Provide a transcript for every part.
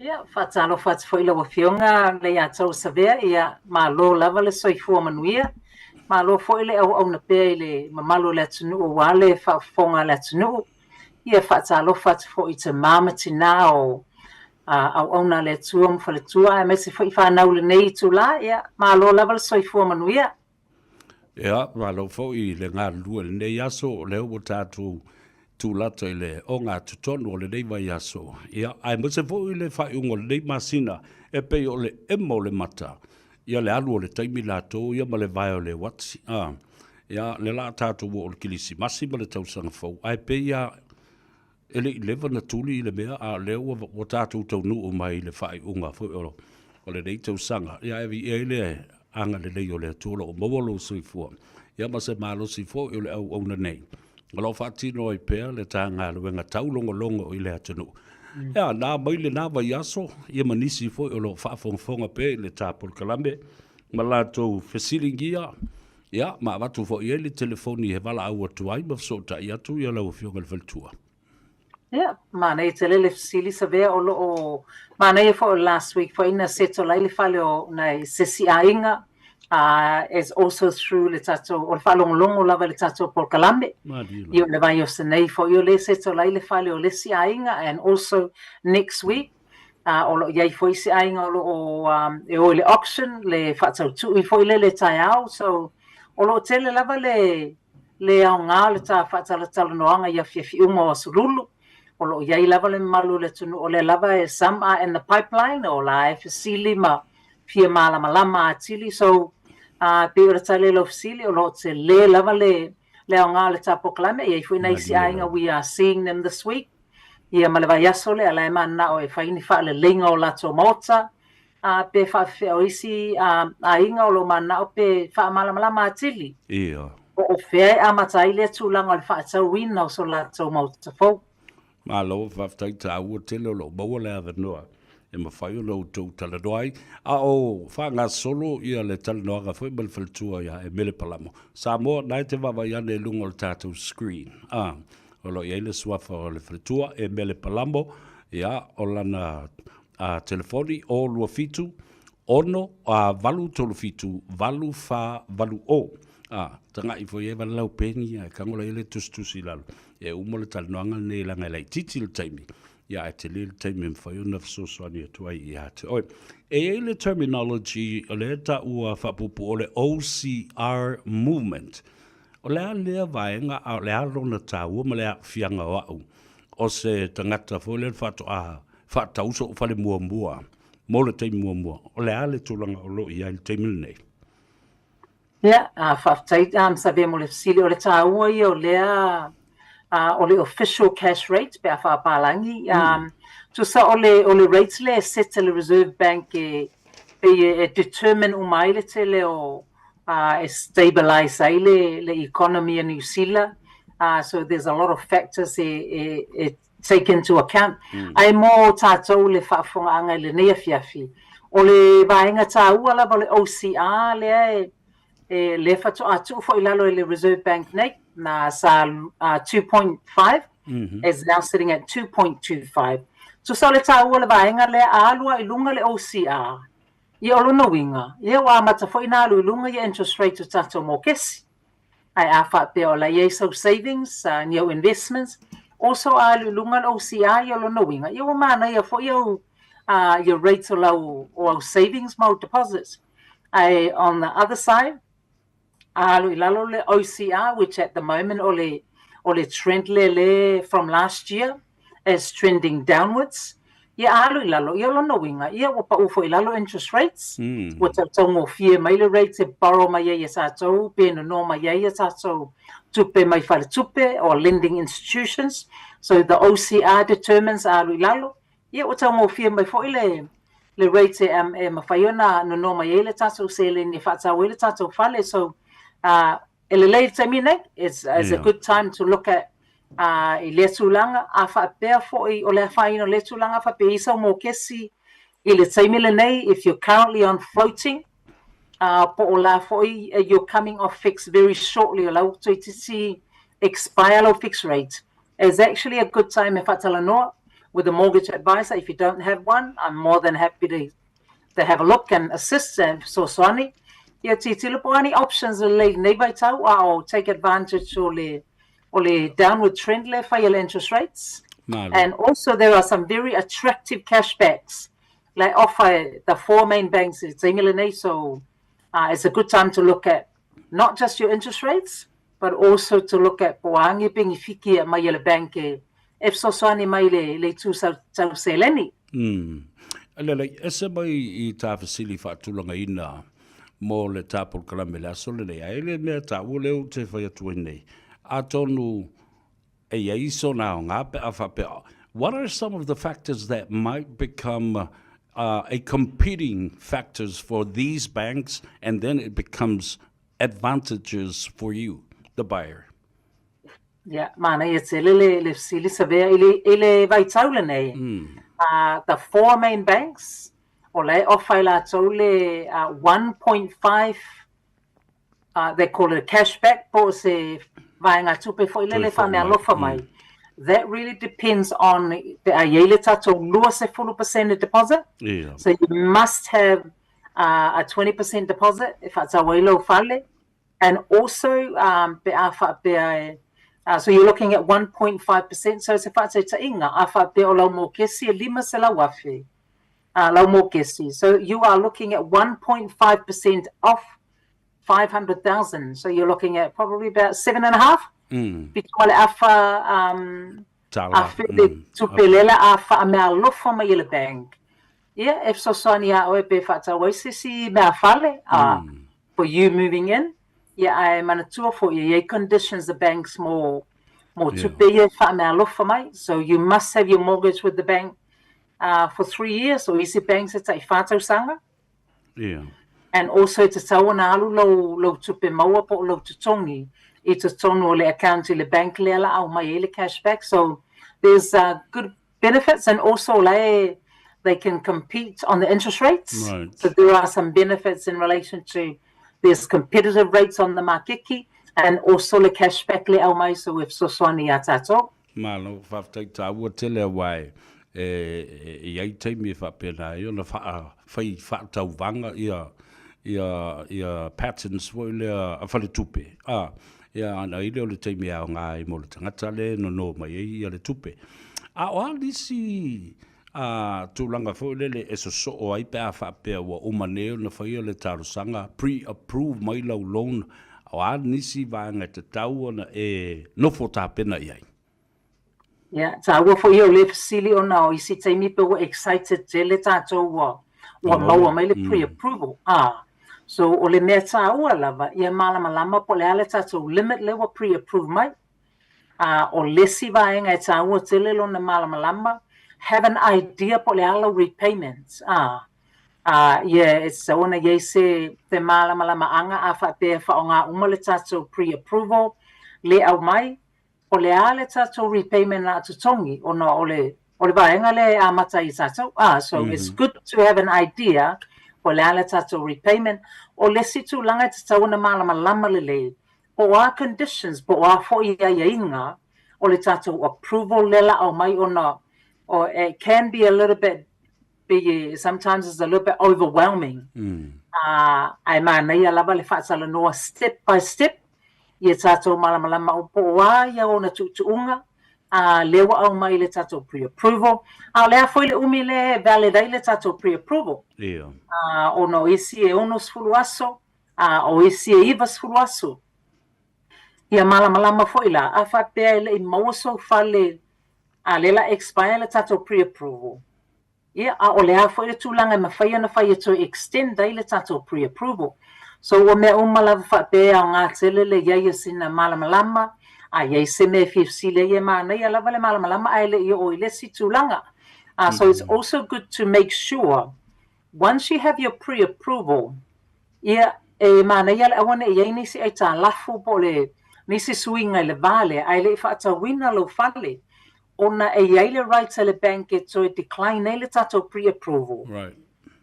Ia, whaatalo whaatawhaila wa fionga le ia tau savea ia malo lava le soifua manuia. Malo foi le au na pea le mamalo le atunu o wale whaafonga le atunu. Ia whaatalo whaatawhoi te mama tina o au na le atua mwhaletua. E mesi foi whanau le nei tu la ia malo lava le soifua manuia. Ia, malo foi le ngā lua le nei aso leo o tātou tu lata i le o ngā tutonu o le nei vai aso. Ia, ai mese foi le whaiungo le nei masina e pei o le emo le mata. Ia le alu o le taimi lato, ia ma le vai o le watsi. Ia le la tātou o le kilisi masi ma le tausanga fau. Ai pei ia ele i lewa na tuli i le mea a leo o tātou tau nuu mai le whaiunga foi o le nei tausanga. Ia evi e le anga le lei o le atula o mawalo sui fua. Ia ma se malo si fua i le au na nei. Ngalo whaatino i pēr le tā ngā luenga taulongo longo i le atunu. Ia, nā mai le nā vai aso, ia manisi fo i lo whaafonga pē le tā Polkalame, ma lātou whesilingia, ia, ma watu fo i le telefoni he wala au atu ai, ma fsota i atu i alau fionga le whaltua. Ia, ma nei te lele whesili sa vea o ma nei fo last week fo ina seto lai le whale o nei sesi a inga, as also through le tato o le whalongolongo lava le tato Polkalame. Io le vai o se nei fo io le seto lai le whale o le si ainga, and also next week o lo iai fo isi ainga o le auction le whatau tu i fo le tai au, so o lo tele lava le au ngā le ta whatala talanoanga ia fiafi unga o surulu. O lo iai lava le malu le tunu o le lava e some are in the pipeline o la e fasili ma fia malama atili, so pe ora tale lo fasili o lo te le lava le au ngā le ta Polkalame ia fo nei si ainga, we are seeing them this week. Ia ma le vai aso le ala e mana o e whaini wha le linga o lato mota, pe wha o isi a inga o lo mana o pe wha malama atili. Ia. O whea a matai le tūlanga o le wha atau wina o so lato mota fau. Ma lo whaftai ta ua tele o lo maua le awa noa. E ma whai o lo tau tala doai. A o whanga solo ia le tala noa ka whai malwhaltua ia Emele Palamo. Samoa, nai te wawa iane e lunga o le tātou screen. O lo ia le swafa o le whaltua Emele Palamo. Ia o lana telefoni o lua fitu. Ono valu tolu fitu. Valu wha valu o. Tanga i fo ye va lau peni e kangola ele tustusi lalu. E umole talanoanga ne langa lai titi le taimi. Ia e te le taimi mwhai o nafsoswani atua i ate. Oi, e le terminology o le ta ua whapupu o le OCR movement. O lea lea vaenga a lea rona ta ua ma lea fianga o au. O se tangata fo le whatauso o whale mua. Mo le taimi mua. O lea le tūlanga o lo i le taimi nei. Ia, whaftai sa vea mo le fasili o le tā ua i o lea o le official cash rate pe a whaapalangi. So sa o le rates le seta le Reserve Bank e determine umai le te le o e stabilize ai le economy in New Zealand. So there's a lot of factors e take into account. Ai mo tātou le whaafonga anga le nea fiafi. O le vaenga tā ua lava le OCR le fatu atu fo ilalo le Reserve Bank nei na sa 2.5 is now sitting at 2.25. So sa le tāua le vaenga le alua ilunga le OCR. Ia olo na winga. Ia wa mata fo ina alu ilunga ia interest rate o tato mo kesi. Ai a wha pe o la so savings, new investments. Also alu ilunga le OCR ia olo na winga. Ia wa mana ia fo ia rates o lau o savings mo deposits. Ai on the other side, alu ilalo le OCR, which at the moment ole trend le from last year is trending downwards. Ia alu ilalo ia lona winga ia o pa ufo ilalo interest rates. Wata tongo fie mai le rates e borrow mai ia sato pe no mai ia sato tupe mai fale tupe or lending institutions. So the OCR determines alu ilalo ia o tongo fie mai fo ile le rates e mafaiona no mai ia tato se le ni fata wele tato fale. So ele lei tamine is a good time to look at i le tulanga a fa pea fo I o le faino le tulanga fa pe isa mo kesi I le tamile nei if you're currently on floating po o la fo you're coming off fixed very shortly o la to see expire lo fixed rate is actually a good time if atala no with a mortgage advisor. If you don't have one, I'm more than happy to have a look and assist. And so Swani, yeah, any options or take advantage or the downward trend for your interest rates. Malu. And also there are some very attractive cashbacks like offer the 4 main banks. It's Emele, so it's a good time to look at not just your interest rates, but also to look at poangi pingi fiki mai le bank if so swani mai le tu sa seleni. Alele, ese mai I ta fasili whaatulanga ina mo le tāpol kalamele asole le aile mea ta uleu te whaiatu nei. A tonu e iso na o ngā pe a whapea. What are some of the factors that might become a competing factors for these banks, and then it becomes advantages for you, the buyer? Yeah, mana it's le sili savea ile vai taule nei. The 4 main banks ole offer la tole 1.5 they call it cashback po se vai nga tupe fo ile fa me alofa mai. That really depends on the ayele tato lua se 40% deposit. Yeah. So you must have a 20% deposit if it's a welo fale, and also so you're looking at 1.5%. So if it's a inga afa pe o lau mo kesi lima se la wafi lau mo kesi. So you are looking at 1.5% off 500,000. So you're looking at probably about 7.5. Bitwale afa afa tupelela afa me alofa mai le bank. Yeah, if so sonia o be fata waisisi me afale for you moving in. Yeah, I manatua for you. Conditions the banks more tupe fa me alofa mai. So you must have your mortgage with the bank for 3 years. So easy banks it's a fato sanga. Yeah. And also to tawana alu lo tupe maua po lo tutongi. It's a tono le account le bank le ala au mai le cashback. So there's good benefits, and also they can compete on the interest rates. Right. So there are some benefits in relation to there's competitive rates on the makiki, and also le cashback le au mai. So if so swani atato. Malu whaftai ta ua tele wai iai teimi whapena I ona whai whaatau vanga ia patterns foi le a whale tupe. Ia ana I leo le teimi au ngā I mo le tangata le no mai ia le tupe. A o alisi tūlanga foi le e so o ai pe a whapea wa umaneo na whaia le tarusanga pre-approved mai lau loan. O alisi vanga te tau ona nofo tāpena iai. Yeah, ta ua foi o le fasili ona o isi teimi pe wa excited te le tātou wa maua mai le pre-approval. So o le mea tā ua lava, ia malama po le ale tātou limit le wa pre-approved mai. O lesi vaenga e tā ua tele lo na malama, have an idea po le ala repayments. It's so ona ye se te malama anga a whapea wha o ngā uma le tātou pre-approval, le au mai, o le ale tātou repayment na tutongi, o le vaenga le amata I tātou. So it's good to have an idea o le ale tātou repayment, o lesi tūlanga te tau na malama le o a conditions, po a fo ia inga, o le tātou approval lela au mai or it can be a little bit big, sometimes it's a little bit overwhelming. Ai mana ia lava le whaasala noa step by step, ia tātou malama o po a ia o na tuunga, lewa au mai le tātou pre-approval. Lea foi le umi le validate le tātou pre-approval. Yeah. O no isi e ono sfulu aso, o isi e iwa sfulu aso. Ia malama foi la, a whapea le I mauso fale, lela expire le tātou pre-approval. Ia, o lea foi le tūlanga ma whaia na whaia to extend dai le tātou pre-approval. So o mea umalawa whapea o ngā tele le iaia sina malama, iai se me fifsile ia mana ia lava le malama ai le I o I le si tūlanga. So it's also good to make sure, once you have your pre-approval, ia mana ia le awana iai nisi ai tā lafu po le nisi suinga le vale, ai le whaatawina lo fale, ona iai le rights le bank e to decline le tātou pre-approval. Right.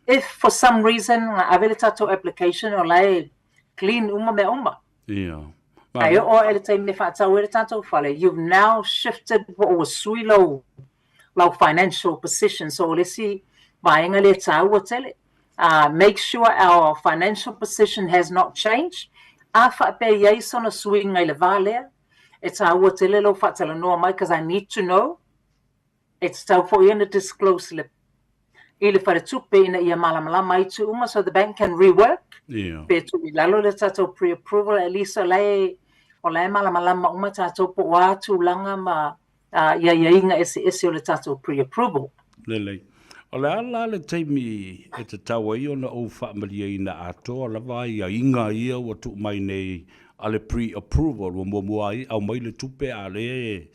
If for some reason, ave le tātou application o lai clean uma me uma. Yeah. Ai o ele te me whaatau e le tātou fale, you've now shifted what was suilo lau financial position. So let's see, vaenga le taua tele. Make sure our financial position has not changed. A whape iei sona suinga I le vālea. E taua tele lo whatala noa mai, because I need to know. It's tau for you to disclose le I le whare tupe ina ia malamalama I tu uma, so the bank can rework. Yeah. Pe tu I lalo le tatou pre-approval, at least o lai malamalama uma tatou po watu langa ma ia inga ese o le tatou pre-approval. Lelei. O le ala le teimi e te taua I ona o whaamalia ina atoa la vai a inga ia wa tu mai nei a le pre-approval wa mua ai au mai le tupe a le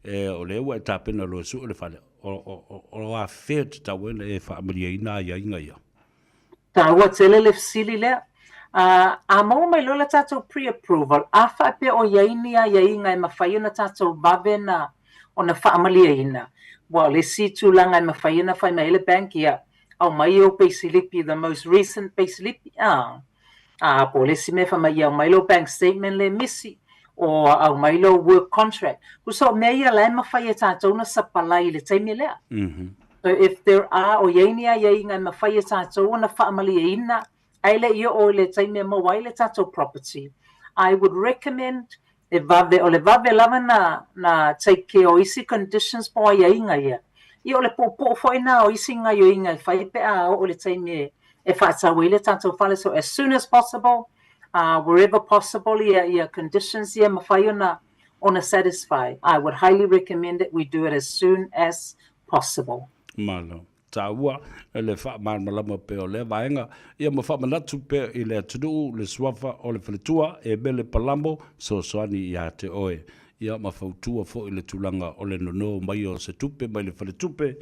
o le ua e tapena lo su o le whale. O a whea te taua e whaamalia ina ia inga ia. Taua tele le fisili lea. A mau mai lola tatou pre-approval, a whape o iaini a inga e mawhai ona tatou vave na o na whaamalia ina. Well, le si tūlanga I mawhai ona whai mai le bank ia, au mai o payslipi, the most recent payslipi, po le si me wha mai au mai lo bank statement le misi, o au mai lo work contract. Kuso mea ia lai mawhai e tātou na sapalai le taimi lea. So if there are o iaini a inga e mawhai e tātou na whaamalia ina, aile ia o le taimi mawai le tātou property, I would recommend e vave o le vave lava na take care o isi conditions po ia inga ia. Ia o le po foi na o isi nga yo inga fai pe a o le taimi e whaatau i le tātou whale. So as soon as possible, wherever possible, ia conditions ia mawhai ona satisfy. I would highly recommend that we do it as soon as possible. Malu. Taua le whaamalama pe o le vaenga. Ia ma whaamanatu pe I le atudu le swafa o le whaletua Emele Palamo so soani ia te oe. Ia ma whautua fo I le tulanga o le nono mai o se tupe mai le whaletupe.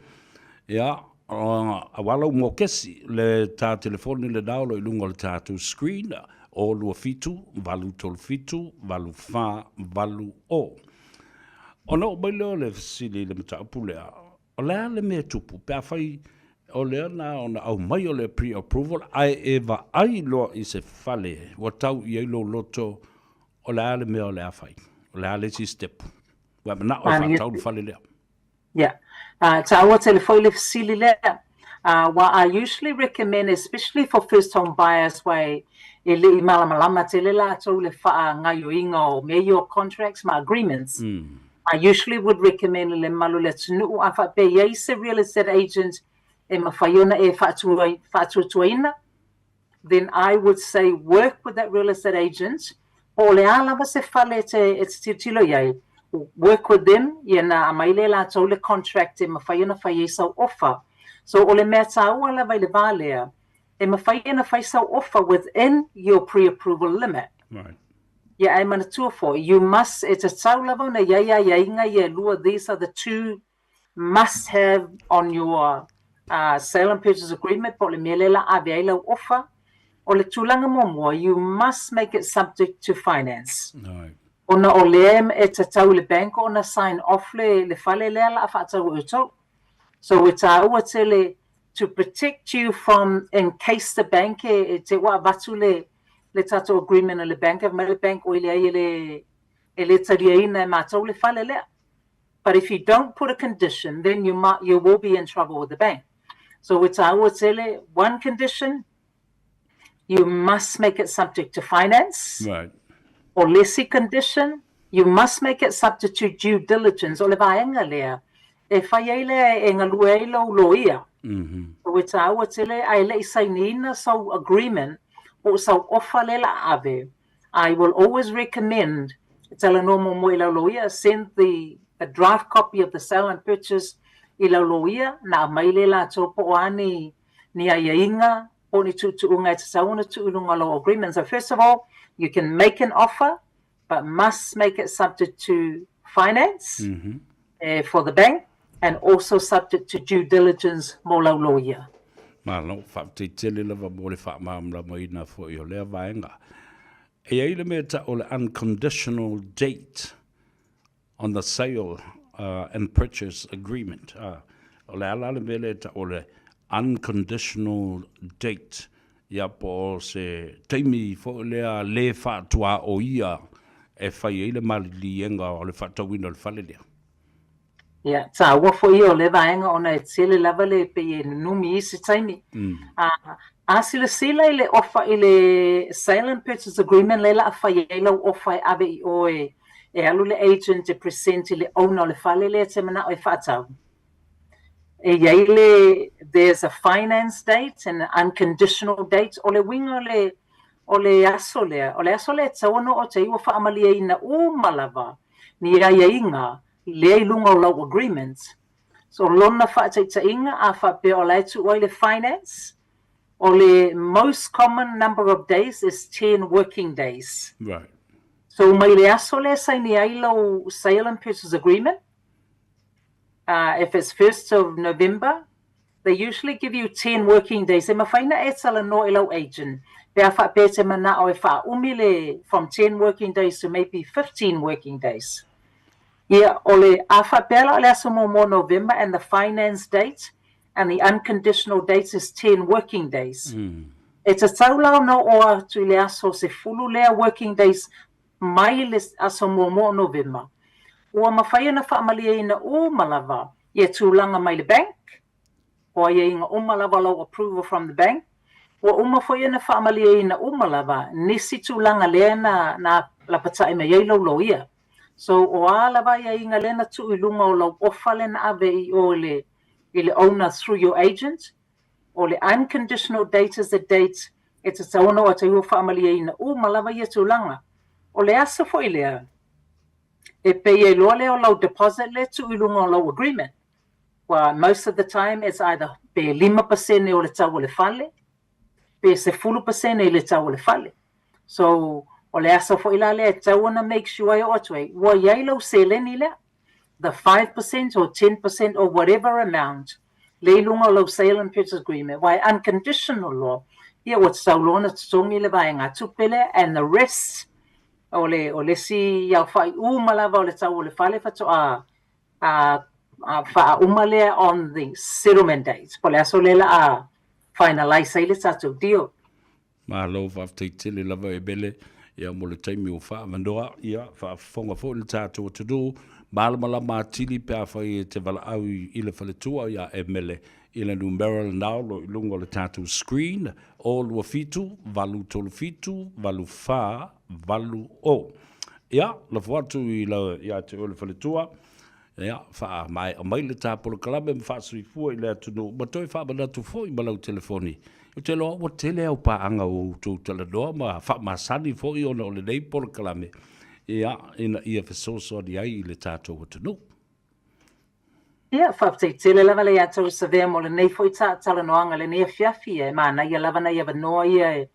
Ia awala mo kesi le tā telefoni le daulo I lunga le tātu screen o lua fitu, valu tol fitu, valu wha, valu o. Ono mai leo le sili le mataupu lea. O lea le mea tupu, pēr whai o lea na ona au mai o le pre-approval, ai ewa ai loa I se whale, wa tau I eilo loto, o lea le mea o lea whai, o lea le si step. Wa mana o wha tau le whale lea. Yeah. Taua telefoi le fisili lea. What I usually recommend, especially for first home buyers, wai e le I malamalama te le la tau le wha ngayo inga o meo contracts, ma agreements. I usually would recommend le malu le tunu a wha pe iei se real estate agent e mawhaiona e whaatuatuaina, then I would say work with that real estate agent. O le alawa se whale te tilo iei, work with them, ia na amaile la tau le contract e mawhaiona whai sau offer. So o le mea tāua la vai le vālea, e mawhaiona whai sau offer within your pre-approval limit. Right. Yeah, I'm on a tour for you must. It's a taulava na inga ye lua. These are the two must have on your sale and purchase agreement. Po le melela aveila offer o le tulanga momoa. You must make it subject to finance. Right. Ona o leem e te tau le bank ona sign off le fale lea la whaatau uto. So it's aua tele to protect you from in case the bank te wa vatu le tato agreement o le bank of my bank o ele tariaina mātou le whale lea. But if you don't put a condition, then you will be in trouble with the bank. So it's aua tele, one condition, you must make it subject to finance. Right. Or lessee condition, you must make it subject to due diligence o le vaenga lea. E whai eile e ngalua eilo loia. So it's aua tele, ai le isainina so agreement o sau ofa lela ave. I will always recommend tala normal mo ila loia send the draft copy of the sale and purchase ila loia na mai lela to po ani ni ainga o ni tu unga te sauna tu unga lo agreement. So first of all, you can make an offer, but must make it subject to finance for the bank and also subject to due diligence mo lau loia. Malo, whaapte tele lava mo le whaamamra mai na fo I o lea vaenga. E eile mea ta o le unconditional date on the sale and purchase agreement. O le ala le mea le ta o le unconditional date. Ia po se teimi fo lea le whaatua o ia e whai eile malilienga o le whaatawina o le whale lea. Ia, tā ua fo i o le vaenga ona e tele lava le pe e numi isi taimi. A sila i le ofa i le sale and purchase agreement le la awhai e lau ofa e ave i o e alu le agent e present i le owner o le fale le te mana o e whaatau. E iai le, there's a finance date and an unconditional date o le winga o le aso lea. O le aso lea tauano o te iwa whaamalia i na malava ni rai e inga le i lunga o lau agreement. So lona whaataita inga a whapea o leitu o le finance. O le most common number of days is 10 working days. Right. So mai le aso le sai ni ai lau sale and purchase agreement. If it's 1st of November, they usually give you 10 working days. E mawhaina e tala no i lau agent. Pea whapea te mana o e wha umile from 10 working days to maybe 15 working days. Yeah, ole a whapea la le aso mo November, and the finance date and the unconditional date is 10 working days. It's a taulau no o tu le aso se fulu lea working days mai le aso mo November. Ua mawhaia na whaamalia ina malava ia tūlanga mai le bank, o ia inga malava lau approval from the bank. Ua umawhaia na whaamalia ina malava nisi tūlanga lea na lapatai me iei lau ia. So o alava ia inga lena tu ilunga o lau ofa lena ave I o le owner through your agent. O le unconditional date is the date e te tauano a te ua whaamalia ina malava ia tūlanga. O le asa fo I lea. E pei e loa leo lau deposit le tu ilunga o lau agreement. Well, most of the time it's either pe 5% o le tau o le fale, pe se 10% e le tau o le fale. So, o le asa fo ila le tau na make sure e o atue, wa iai lau se leni le, the 5% or 10% or whatever amount, le ilunga o lau sale and purchase agreement, wai unconditional law, ia o tau lona tutongi le vai ngā tupele, and the rest, o le si iau whai malava o le tau o le fale fato wha umalea on the settlement date. Po le aso lela a finalize ai le tatou deal. Malo whafteitele lava e bele ia mo le taimi o wha mandoa ia whaafonga fo le tatou tudu malama matili pe a whai te wala au I le whaletua ia Emele I le numero nao lo ilungo le tatou screen o lua fitu, valu tolu fitu, valu wha, valu o. Ia, la fuatu I la ia te o le whaletua ia, wha mai le tāpolo kalame mwha sui fua I le atunu ma toi wha manatu fo I malau telefoni. O te loa o tele au paanga o tau tala doa ma wha masani fo I ona o le nei polo kalame. Ia, ina ia whasoso di ai I le tātou atunu. Ia, whapteitele lava le atou sa vea mo le nei fo I tala noanga le nei fiafi e mana ia lava na ia vanoa ia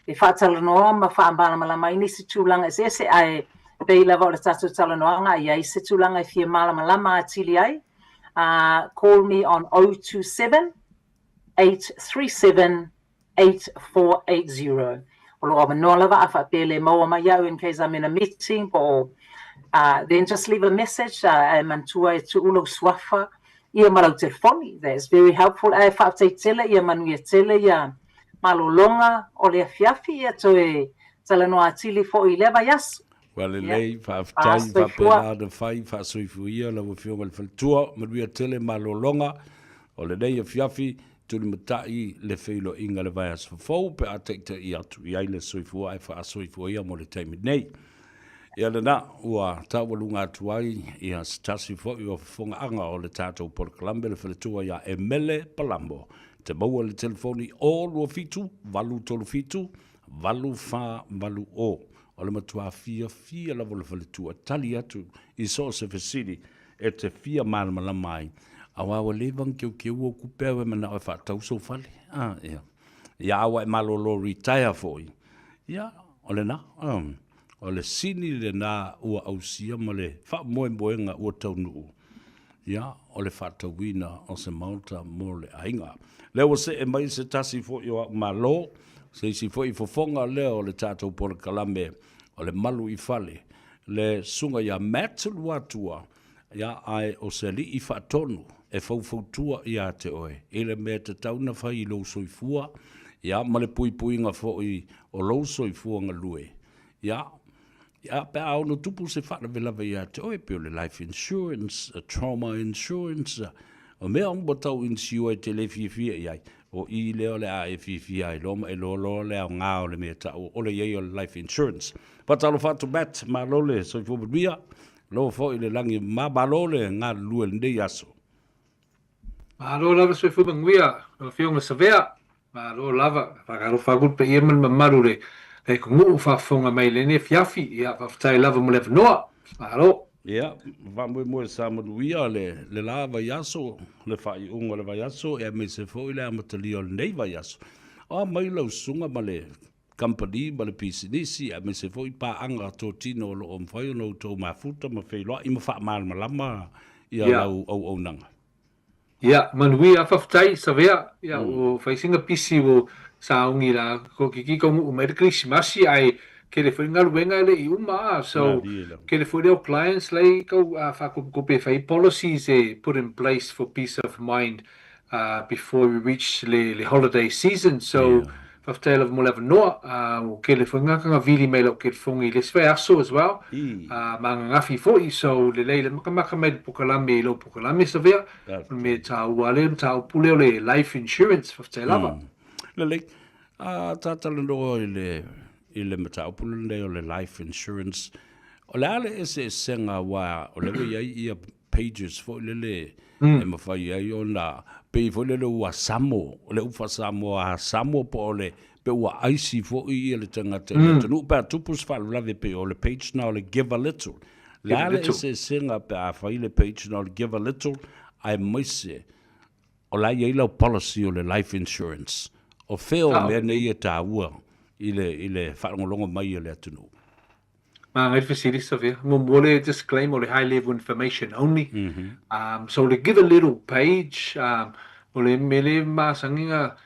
e whaatala noa ma whaambana malama inisi tūlanga e se ai pei lava o le tātou tala noanga ia I se tūlanga I fia malama atili ai. Call me on 027-837-8480. O loa manoa lava a whapele maua mai au in case I'm in a meeting or then just leave a message e mantua e tu ulo swafa ia marau telefoni. That's very helpful. E whaapteitele ia manuia tele ia malolonga o le afiafi ia to e tala noa atili fo I leva yasu. Wale lei, whaaftai, whapela de whai, whaasoifuia, la wafionga le whaltua, maruia tele malolonga, o le nei a fiafi, tuli matai le whilo inga le vai aso fau, pe a teita I atu I aile soifua, e whaasoifuia mo le taimi nei. Ia le na, ua tawalunga atu ai, ia stasi fo I o whafonga anga o le tātou Porkalambe, le whaletua ia Emele Palamo. Te maua le telefoni o lua fitu, valu tolu fitu, valu wha, valu o. O le matua fia lava le whaletua tali atu I so se fesiri e te fia malama mai. Awa levang keu o kupeo e mana o whaatau so fale. Ia. Ia awa e malolo retire foi. Ia, o le na. O le sini le na ua ausia ma le wha moenga ua taunuu. Ia, o le whaatau wina o se mauta mo le ainga. Leo se e mai se tasi foi o malo. Se si foi fofonga leo le tātou Porkalambe o le Malu I Fale le sunga ia matulu atua ia ai o se li I whaatonu e faufautua ia te oe I le mea te tauna whai I lou soifua ia ma le puipuinga foi o lou soifua nga lue ia Ya pe au no tupu se fa vela ia te o pe le life insurance, trauma insurance. O me on botau insure te le fi ia. O I le o le a fi ai lo e lo le o nga o le me ta o le ia life insurance. But alo fa to bet ma lo le so fo bia lo fo ile langi ma ba lo le nga lu le yaso. Ma lo lava so fu banguia, lo fio nga savea. Ma lo lava, fa lo fa gut pe irman ma maru le ko ngu fa fonga mai le ne fiafi ia fa tai lava mo le noa. Ma lo. Ya, va mo sa mo ia le lava yaso le fa I ungo le va yaso e me se fo ile am tali o nei va yaso. O mai lo sunga ma le company ma le pisinisi e me se fo I pa anga to tino lo om fa no to ma futa ma fe lo I ma fa mal ma lama ia lau au nanga. Ya, manui a faftai savea ya o faisinga pisi o saungi la ko kiki ko o mer Christmas ai ke le fringa luenga le I uma so ke le for your clients like go fa ko pe fai policies put in place for peace of mind before we reach le holiday season so faftai of mo level no o ke le fringa ka vili mai lo ke fongi le sfea so as well mangafi foi so le leile maka mai pokalame lo pokalame savea me tau wale tau pule le life insurance faftai lava le tatala no ile mata pule le life insurance o le ale ese senga wa o le ia pages fo le e ma fai ai ona pe fo le wa samo o le ufa samo po le pe wa aisi fo I le tanga te no pa tupus fa la pe o le page now le give a little la ale ese senga pe a fai le page now le give a little I misse o la ia ila policy o le life insurance o feo me ne ia ta ua ile fa ngolongo mai le atunu ma ngai facility savea mo mole disclaimer le high level information only so to give a little page ole mele ma sanginga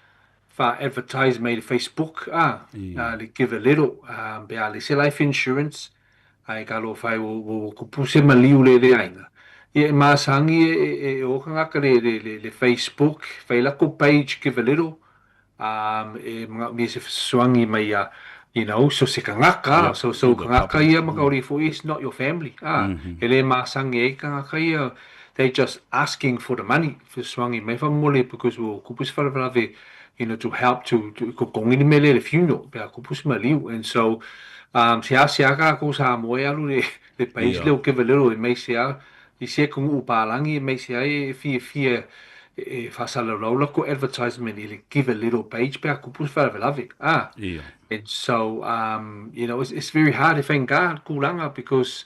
fa advertise made Facebook le give a little be ale se life insurance ai kalo fai o kupuse maliu le ainga e ma sangi o kanga le Facebook fai la ko page give a little me se swangi mai you know so se kangaka so kangaka ia makauri for is not your family ele ma sangi kangaka ia they just asking for the money for swangi mai fa mole because wo kupus fa ve you know to help to ko kongi mele le funeral be kupus maliu and so se aka ko sa moya lu le país le give a little mai se I se kung upalangi mai se ai fi fasala rola ko advertisement ili give a little page back kupus fa love and so you know it's very hard if enga kulanga because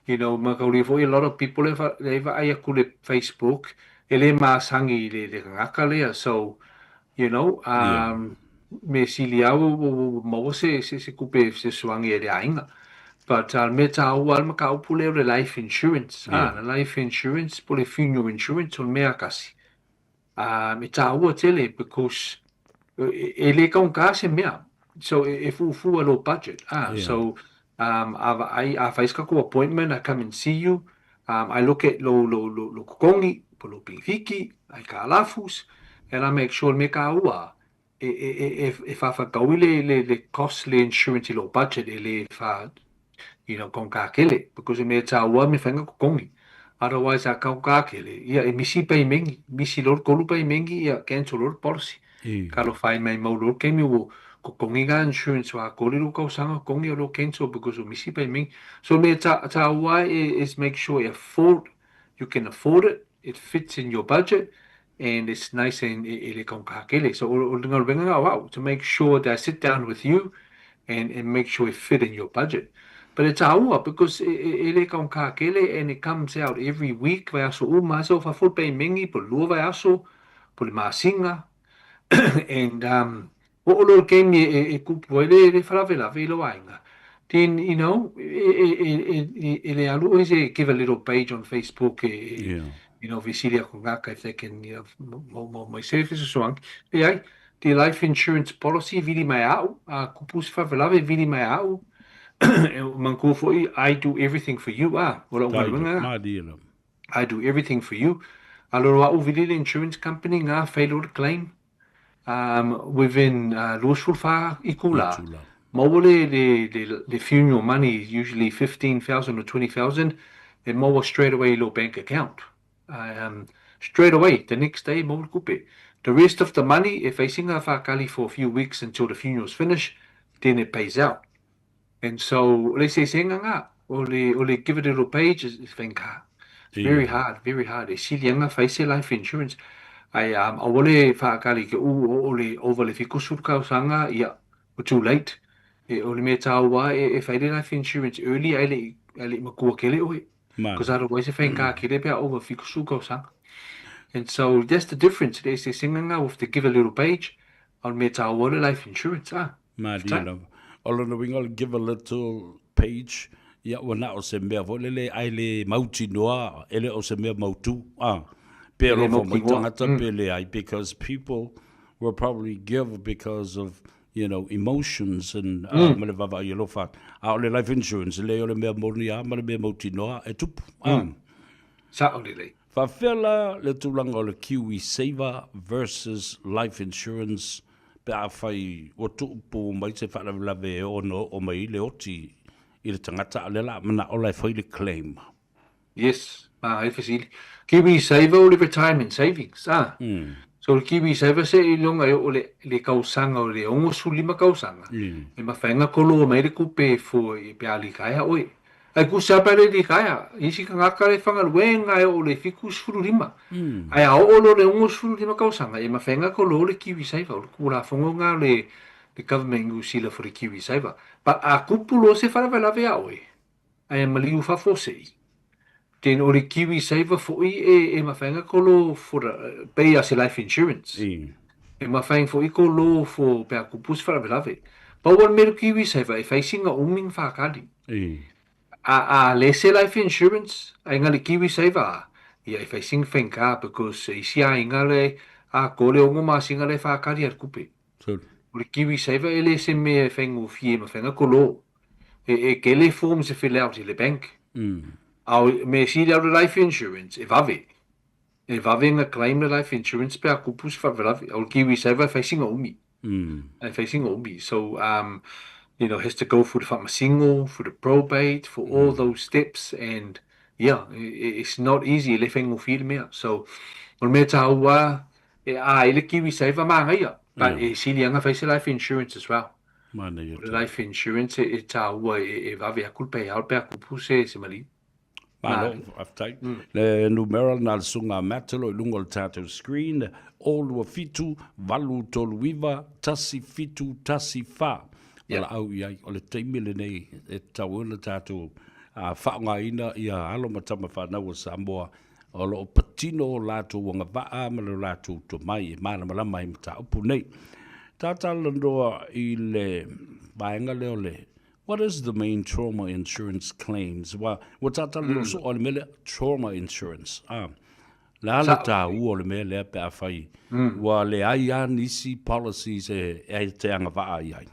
you know makauli for a lot of people eva ai ku le Facebook ele masangi le ngaka le so you know me siliau mo se kupe se swangi ele ainga but me tau al makau pule le life insurance the life insurance pule funeral insurance on me akasi me tau tele because ele kong kasi mea so if fu a low budget so I faiska ko appointment I come and see you I look at lo kongi polo pifiki I kalafus and I make sure me ka ua if I go le cost le insurance low budget ele fa you know kong ka kele because me tau me fanga ko kongi otherwise I kong ka kele ia misi pay mengi misi lor kolu pay mengi ia cancel lor policy Kalo fai mai mau lo kemi wo ko kongi ga insurance wa ko lu ko sanga kongi lo cancel because of misi pay ming so me ta why is make sure you can afford it it fits in your budget and it's nice and ele kon ka kele so o ngol benga wow to make sure that I sit down with you and make sure it fit in your budget but it's aua because ele kon ka kele and it comes out every week vai so so fa full pay mingi po lu vai so po masinga and what all game kupu ele falavela velo ainga then you know ele alu is give a little page on Facebook you know visilia kongaka if they can you know myself is so yeah the life insurance policy vili mai au kupus favelave vili mai au manku foi I do everything for you I do everything for you aloro au vili insurance company nga failure claim within Lusful fa ikula Mawale the funeral money is usually 15,000 or 20,000, and mawa straight away lo bank account. Straight away the next day mawa kupe. The rest of the money, if I sing a whakali for a few weeks until the funeral's finished, then it pays out. And so let's say senganga, ole give it a little page is venka. It's very hard, very hard. E silianga face life insurance. I awole whakali ke ole over le fikusur sanga ia too late. E ole me tawa e whaile life insurance early ele makua kele oe. Because otherwise if venka kele pia over fikusur sanga. And so that's the difference. They say singanga with the give a little page on me tawa life insurance. Madina. Olona wingal give a little page. Ya wana o se mea volele aile mauti noa ele o se mea mautu. Pero for my tangata pele ai, because people will probably give because of, you know, emotions and malevava yolofa. Ole life insurance le ole mea moni male mea mauti noa e tupu. Sa ole. Fale le tulanga o le Kiwi Saver versus life insurance. Pe a whai o tupu mai se whalawe o no o mai le oti i le tangata ale la mana o lai whai le claim. Yes, e fasili. Kiwi Saver o le retirement savings. So le Kiwi Saver se i longa o le kausanga o le ongo sulima kausanga. E mawhainga kolo o mai le kupe fo i pe ali kaya oe. Ai ku sapa le di kaya, isi ka ngaka le whangaluenga o le fiku suru lima. Ai a o le ongo suru lima kausanga, e mawhainga kolo o le Kiwi Saver, o le kura whangonga le government ngu sila for le Kiwi Saver. Pa a kupulo se whanawelawe a oe, ai a maliu whafosei. Then o le Kiwi Saver fo i e mawhainga kolo for pay as a life insurance. E mawhainga fo i kolo for pe a kupus whanawelawe. Pa wan mero Kiwi Saver e whaisinga uming whakali. Lese life insurance, ai ngale Kiwi Saver, ia e whaising whenka, because i sia ingale a kole ongo masinga le whakari ar kupe. O le Kiwi Saver e lese me whengu fie ma whenga kolo. E kele forms e fill out i le bank. Au me si le life insurance, e vave. E vave nga claim le life insurance pe a kupus whawelawe. Au le Kiwi Saver whaisinga umi. E whaisinga umi. So, you know, has to go for the whamasingo, for the probate, for all those steps, and yeah, it's not easy living with mea. So, on me taua, ele Kiwi Saver manga but silianga face life insurance as well. Life insurance e taua e vave akul pe al pe akupu se mali. Malo, aftai. Le numeral na sunga matelo lungo le tatou screen, all wa fitu, valu toluiva, tasi fitu, tasi fa. Wala au iai, o le teimile nei, e tau le tātou whaonga ina i a alo matama whanau o Samoa, o lo patino o lātou wanga waa, ma lo lātou to mai, e mana malama i mata upu nei. Tātala landoa i le vaenga leo le, what is the main trauma insurance claims? Wa tātala lo so o le mele trauma insurance. Le ala tā u o le mele pe a whai, wa le ai nisi policies e te anga waa iai.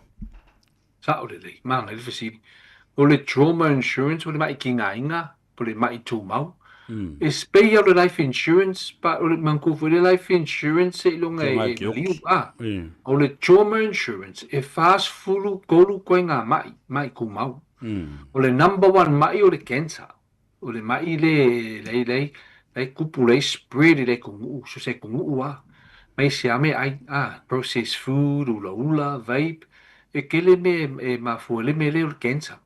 Sa o le mana le fasili. O le trauma insurance, o le mai ki ngā inga, o le mai tū mau. E spei au le life insurance, pa o le mankufu le life insurance e longa e liu. O le trauma insurance, e fast fulu kolu koe ngā mai ku mau. O le number one mai o le cancer. O le mai le kupu le spread le kungu, so se kungu a. Mai se ame ai, processed food, ula, vape, e kele me mafua me le cancer.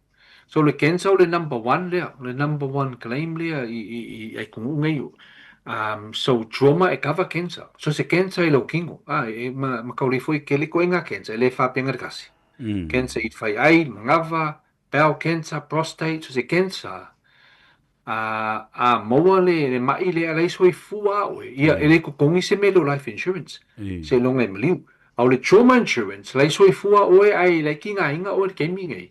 So le cancer o le number one claim lea i kungu ngai. So trauma e cover cancer. So se cancer e lo kingo. E makauri foi kele ko inga cancer, e le whapenga de kasi. Cancer i whai ai, mangava, bowel cancer, prostate, so se cancer. Moa le mai le alai soi fua oe. Ia ele ko kongi se melo life insurance. Se longa e maliu. Au le trauma insurance, lai soi fua oe ai lai ki ngā inga oe ke mingai.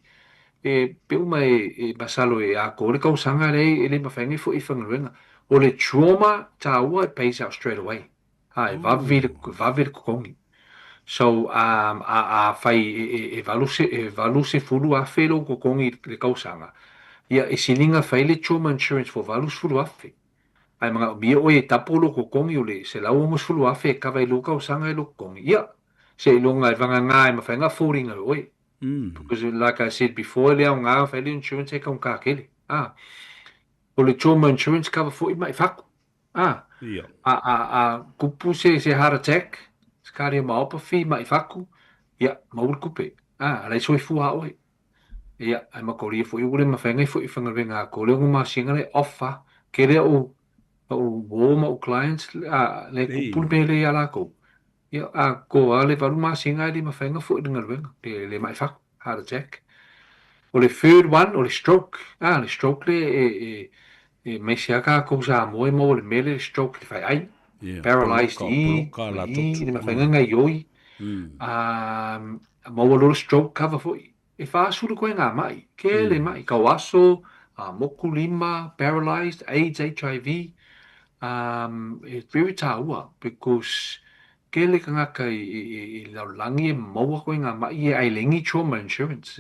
E peu mai e basalo e a kore kausanga le ele mawhangi fo i whangaruenga. O le trauma ta ua it pays out straight away. E vavile kukongi. So, whai e valuse fulu a whelo kukongi le kausanga. Ia e silinga whai le trauma insurance fo valus fulu afe. Ai mga bia oe tapolo kukongi o le se lau ongus fulu afe e kawa i luka o sanga i lukongi. Ia, se ilonga e vanga ngā e mawhainga fōringa oe. Because like I said before, le au ngā Fale insurance e kaun kākele. O le trauma insurance cover fo I mai whaku. Ia. Kupu se heart attack, skari maopa fi mai whaku, ia, maul kupe. Alai soi fu hao e. Ia, ai makori e fo I ule mawhengai fo I whangarenga ko leo nguma singare offer, kere o wōma o clients, le kupu me le ala ko. Ia, ko le valu ma singa le mawhenga fo I ngarenga, le mai whaku, heart attack. O le third one, o le stroke. Le stroke le mai siaka ko sa moe mo le mele stroke le fai ai. Paralyzed poloka la le mawhenga ngai yoi. Mau lo stroke cover fo e fa suru ko ngā mai. Ke le mai kawaso, moku lima, paralyzed, AIDS, HIV. It's very taua because ke le kangaka I laulangi e maua ko ngā mai e ailengi trauma insurance.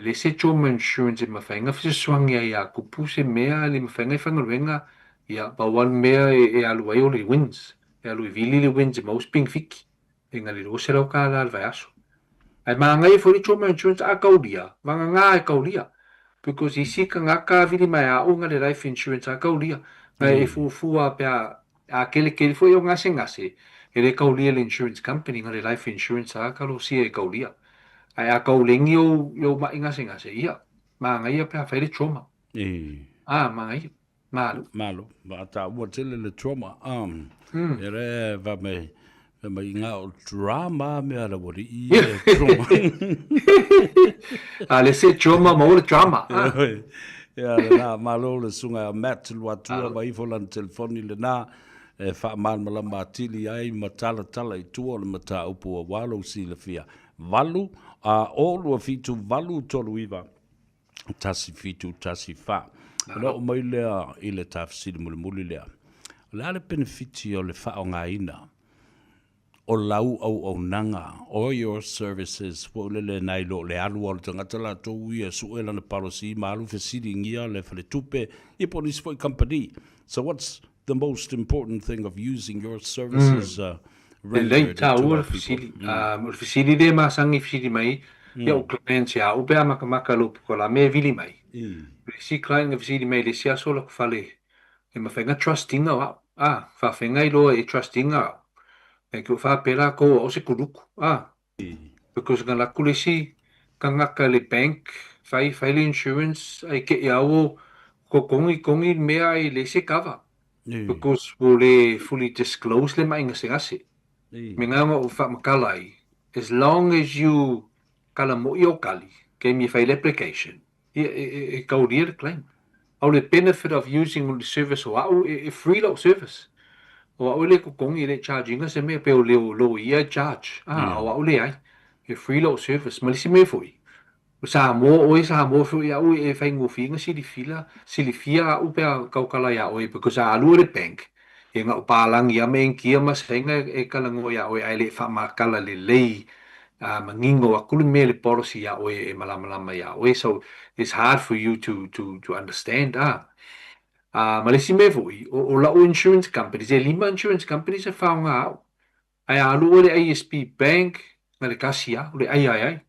Le se trauma insurance e mawhenga fisa swangi ai a kupu se mea le mawhenga I whangaruenga ia bawan mea e alu ai o le wins. E alu I vili le wins e maus ping fiki. E ngā le rose rau ka la alvai aso. Ai maa ngai for the trauma insurance a kaulia. Vanga ngā e kaulia. Because I sika ngaka vili mai a o ngā le life insurance a kaulia. Ngai e fuafua pia a kele fo I o ngase. E le kaulia le insurance company ngā le life insurance a kalo sia e kaulia. Ai a kaulengi o mai ngase ia. Maa ngai a pia whaere trauma. Maa ngai. Malu. Ma ta ua tele le trauma. E re va me ngā o drama me ara wari I e trauma. Le se trauma ma o le drama. Ia le nā malo le sunga Matt lua tua ma I folan telefoni le nā e wha malmala matili ai ma tala I tua le mata upu a walo si le fia. Valu, o lua fitu valu tolu iwa. Tasi fitu, tasi wha. Ina o mai lea I le tafsiri muli lea. Le ale benefiti o le wha o ngā ina. O lau au nanga, o your services, po le nai lo le alu o le tangata la tau ia suela na parosi, ma alu fesiri ngia le fale tupe, I ponis foi company. So what's the most important thing of using your services rendered to our people? O fesiri le masangi fesiri mai, ia o clients ia upe a makamaka lo ko la me vili mai. Si client fesiri mai le sia sola ko fale, e mawhenga trustinga wa, whawhenga I loa e trustinga e ku fa pela ko o se kuruku because ngala kulisi kangaka le bank Fale insurance ai ke iawo ko kongi mea I le se cover because wo le fully disclose le mai ngase me ngama o fa makalai as long as you kala mo I o kali ke mi Fale application e kauria claim au le benefit of using the service o au free low service o ole ko kongi le charging se me pe o lo ia charge o ole ai e free low service malisi me foi o Samoa foi ia o e fai ngofinga silifia o pe ka kala ia o because a lu le bank e nga palang ia me kia mas henga e kala ngo ia o ai le fa makala le lei mangingo akulu me le policy ia o e malama ia o so it's hard for you to understand malisi me foi o la insurance companies e lima insurance companies e whaonga au. Ai alu o le ASP Bank, na le kasia, o le ai.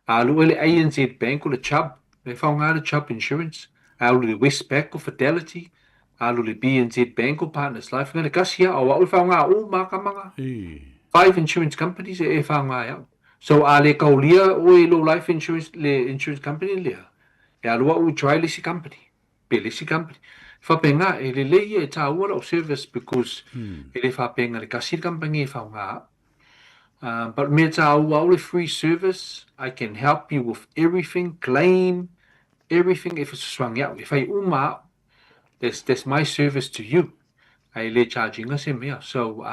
Alu o le ANZ Bank o le Chubb, le whaonga le Chubb Insurance. Alu le Westpac o Fidelity, alu le BNZ Bank o Partners Life, na le kasia o le whaonga o makamanga. 5 insurance companies e whaonga au. So le kaulia o e lo life insurance, le insurance company lea. E alu o try lisi company, pe lisi company. Whapenga e le leia e tā ua o service because e le whapenga le kasi kampangi e whaunga. But me tā ua o le free service, I can help you with everything, claim everything if it's swang out. If I that's my service to you. Ai le charging us e mea. So,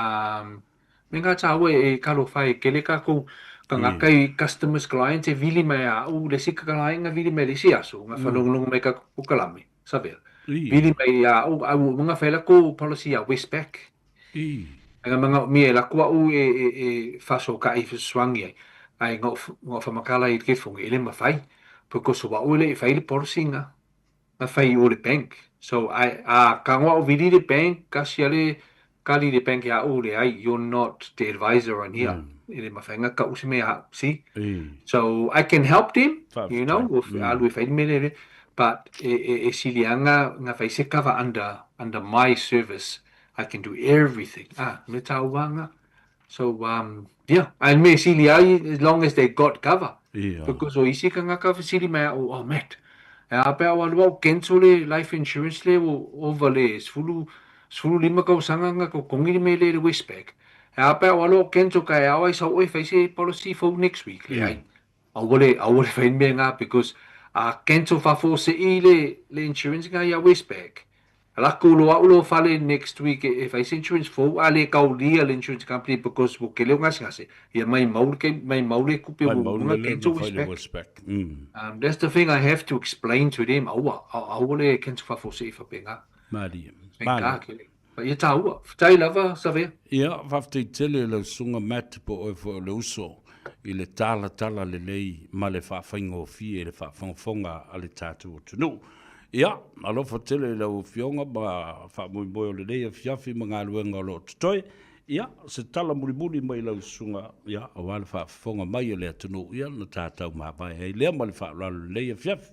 me ngā tā ua e kalo whai ke le kako ka ngakai customers, clients e vili mai a le sika ka lainga vili mai le si aso. Ngā whanonglong mai ka pukalame. Savea. Vili mai au mga whaela ko policy a Westpac. Nga mga mi e lakua e whaso ka I swangi ai. Ai ngā whamakala I ke whunga ele ma whai. Because wa ule I whai le policy nga. Nga whai o le bank. So ka ngā o vili le bank, kasi ale kali le bank a ule ai, you're not the advisor on here. ele mawhainga ka usi me ha, see? E. So I can help them, you know, Whaftai. with alwe whaini me but silianga nga whaise cover under my service. I can do everything. Me tauanga. So, yeah, and me sili ai, as long as they got cover. Yeah. Because o isi ka ngaka sili mai oh, Matt. A pea wa lua cancel le life insurance le o over le sfulu lima kau sanga nga ko kongi me le Westpac. A pea wa lua cancel ka awa i sa oi whaise policy for next week le ai. Awole whain me nga because cancel fa fo se I le insurance nga ia Westpac. Lako ulo fale next week if I insurance for ale kau lia le insurance company because wo kele ngase ia mai maule kupe wo nga cancel Westpac. That's the thing I have to explain to them. Awole cancel fa for se fa penga. Mari. But ia taua, tai lava save. Ia whaftai tele le sunga mat po o fo le uso I le tala le lei ma le whawhaingo fie le whawhangonga a le tātou tunu. Ia, alofa tele le u fionga ba whamui o le lei a fiafi mga luenga o lo tutoi. Ia, se tala muri mai lau sunga, ia, a wale whawhangonga mai o le atunu ia na tātou mapai. Hei lea ma le whawhangonga le lei a fiafi.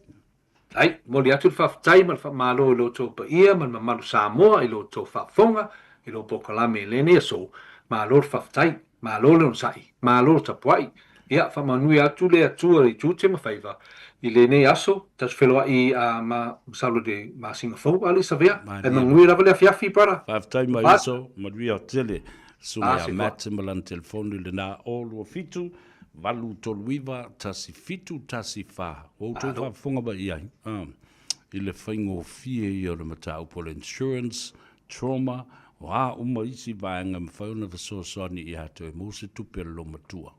Ai, mo li atu whawhtai ma le malo I lo tō pa ia, ma malu Samoa I lo tō whawhonga, I lo pokalame le nea so, ma lo whawhtai, ma lo le unsai, ma lo tapuai. Ia, whamanui atu le atua I tūte ma whaiva. I le nei aso, tas wheloa I ma salo de ma Singapore, ali sa vea. E manui rava le fiafi para. Whawhtai ma iso, manui au tele, sunga a mate malan telefoni le nā olu o fitu, walu toluiva, tasi fitu, tasi wha. O tō whafonga ba iai. I le whaingo fie I o le mata upo le insurance, trauma, o a uma isi vaenga mwhauna vasosani I hato e mose tupe lo matua.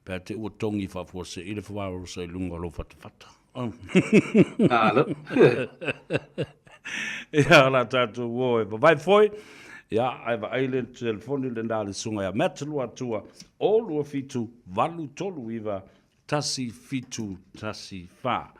Pea te ua tongi whawose I le whawaro sa I lunga lo fatafata. Alo. Ia la tātou woe. Vai foi, ia aiva ailen telefoni le nā le sunga ia matelu atua, o lua fitu, walu tolu iwa, tasi fitu, tasi wha.